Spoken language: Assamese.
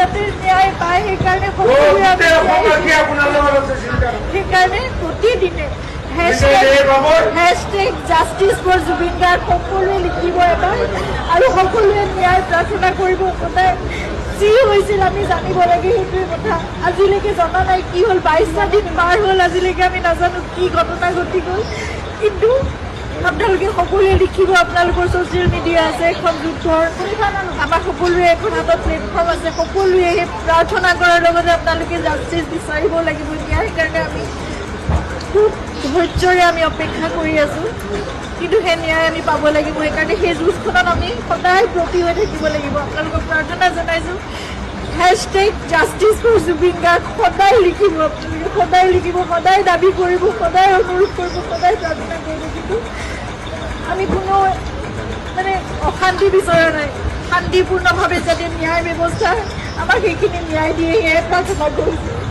যাতে ন্যায় পায় সেইকাৰণে প্ৰতিদিনে হেশটেগ জাষ্টিছ ফৰ জুবিন গাৰ্গ সকলোৱে লিখিব এবাৰ আৰু সকলোৱে ন্যায় প্ৰাৰ্থনা কৰিব। সদায় যি হৈছিল আমি জানিব লাগে, সেইটোৱে কথা। আজিলৈকে জনা নাই কি হ'ল, 22টা দিন পাৰ হ'ল, আজিলৈকে আমি নাজানো কি ঘটনা ঘটি গ'ল। কিন্তু আপোনালোকে সকলোৱে লিখিব, আপোনালোকৰ ছ'চিয়েল মিডিয়া আছে, এখন যুদ্ধৰ আমাৰ সকলোৰে এখন হাতত প্লেটফৰ্ম আছে, সকলোৱে সেই প্ৰাৰ্থনা কৰাৰ লগতে আপোনালোকে জাষ্টিছ বিচাৰিব লাগিব। এতিয়া সেইকাৰণে আমি খুব ধৈৰ্যৰে আমি অপেক্ষা কৰি আছোঁ, কিন্তু সেই ন্যায় আমি পাব লাগিব। সেইকাৰণে সেই যুঁজখনত আমি সদায় ব্ৰতী হৈ থাকিব লাগিব। আপোনালোকক প্ৰাৰ্থনা জনাইছোঁ, হেশটেগ জাষ্টিছ ফৰ জুবিন গাৰ্গ সদায় লিখিব, আপোনালোকে সদায় লিখিব, সদায় দাবী কৰিব, সদায় অনুৰোধ কৰিব, সদায় প্ৰাৰ্থনা কৰিব। কিন্তু আমি কোনো অশান্তি বিচৰা নাই, শান্তিপূৰ্ণভাৱে যাতে ন্যায় ব্যৱস্থা আমাক সেইখিনি ন্যায় দিয়ে, সেয়াই প্ৰাৰ্থনা কৰিছোঁ।